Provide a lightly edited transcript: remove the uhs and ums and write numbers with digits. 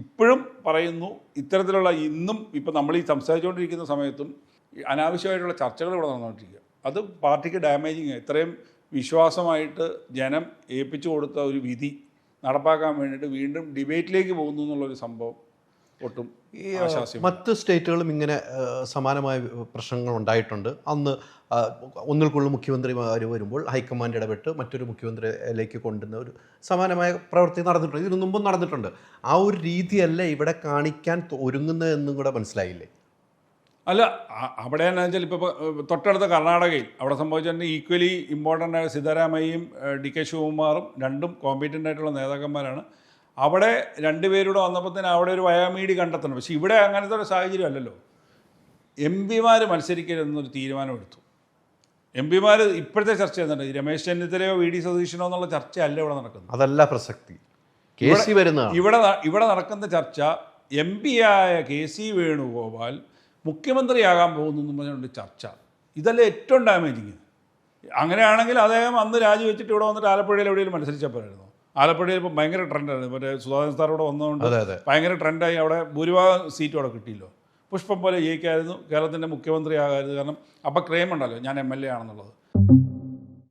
ഇപ്പോഴും പറയുന്നു ഇത്തരത്തിലുള്ള ഇന്നും ഇപ്പം നമ്മൾ ഈ സംസാരിച്ചുകൊണ്ടിരിക്കുന്ന സമയത്തും അനാവശ്യമായിട്ടുള്ള ചർച്ചകൾ ഇവിടെ നടന്നുകൊണ്ടിരിക്കുക. അത് പാർട്ടിക്ക് ഡാമേജിങ്. ഇത്രയും വിശ്വാസമായിട്ട് ജനം ഏൽപ്പിച്ചു കൊടുത്ത ഒരു വിധി നടപ്പാക്കാൻ വേണ്ടിയിട്ട് വീണ്ടും ഡിബേറ്റിലേക്ക് പോകുന്നു എന്നുള്ളൊരു സംഭവം ഒട്ടും മറ്റ് സ്റ്റേറ്റുകളും ഇങ്ങനെ സമാനമായ പ്രശ്നങ്ങൾ ഉണ്ടായിട്ടുണ്ട്. അന്ന് ഒന്നിൽ കൂടുതൽ മുഖ്യമന്ത്രിമാർ വരുമ്പോൾ ഹൈക്കമാൻഡ് ഇടപെട്ട് മറ്റൊരു മുഖ്യമന്ത്രിയിലേക്ക് കൊണ്ടുവന്ന ഒരു സമാനമായ പ്രവൃത്തി നടന്നിട്ടുണ്ട്. ഇതിനു മുമ്പും നടന്നിട്ടുണ്ട്. ആ ഒരു രീതിയല്ല ഇവിടെ കാണിക്കാൻ ഒരുങ്ങുന്നതെന്നും കൂടെ മനസ്സിലായില്ലേ? അല്ല, അവിടെ എന്നാ വെച്ചാൽ ഇപ്പോൾ തൊട്ടടുത്ത കർണാടകയിൽ അവിടെ സംഭവിച്ചിട്ടുണ്ട്. ഈക്വലി ഇമ്പോർട്ടൻ്റ് ആയ സിദ്ധരാമയ്യയും ഡി കെ ശിവകുമാറും രണ്ടും കോമ്പീറ്റൻ്റ് ആയിട്ടുള്ള നേതാക്കന്മാരാണ്. അവിടെ രണ്ടുപേരുടെ വന്നപ്പോഴത്തേന് അവിടെ ഒരു വയാമീഡി കണ്ടെത്തണം. പക്ഷേ ഇവിടെ അങ്ങനത്തെ ഒരു സാഹചര്യം അല്ലല്ലോ. എം പിമാർ മത്സരിക്കരുതെന്നൊരു തീരുമാനമെടുത്തു. എം പിമാർ ഇപ്പോഴത്തെ ചർച്ച ചെയ്യുന്നുണ്ട്. രമേശ് ചെന്നിത്തലയോ വി ഡി സതീശനോ എന്നുള്ള ചർച്ചയല്ല ഇവിടെ നടക്കുന്നത്. അതല്ല പ്രസക്തി. ഇവിടെ നടക്കുന്ന ചർച്ച എം പി ആയ കെ സി വേണുഗോപാൽ മുഖ്യമന്ത്രിയാകാൻ പോകുന്നു എന്ന് പറഞ്ഞുകൊണ്ട് ചർച്ച. ഇതല്ലേ ഏറ്റവും ഡാമേജിങ്. അങ്ങനെയാണെങ്കിൽ അദ്ദേഹം അന്ന് രാജിവെച്ചിട്ട് ഇവിടെ വന്നിട്ട് ആലപ്പുഴയിൽ എവിടെയെങ്കിലും മത്സരിച്ചപ്പോഴായിരുന്നു. ആലപ്പുഴയിൽ ഇപ്പം ഭയങ്കര ട്രെൻഡായിരുന്നു. മറ്റേ സുധാകരൻ സാർ ഇവിടെ വന്നതുകൊണ്ട് ഭയങ്കര ട്രെൻഡായി. അവിടെ ഭൂരിഭാഗം സീറ്റും അവിടെ കിട്ടിയല്ലോ. പുഷ്പം പോലെ ജയിക്കായിരുന്നു. കേരളത്തിൻ്റെ മുഖ്യമന്ത്രി ആകായിരുന്നു. കാരണം അപ്പം ക്ലെയിം ഉണ്ടല്ലോ ഞാൻ MLA ആണെന്നുള്ളത്.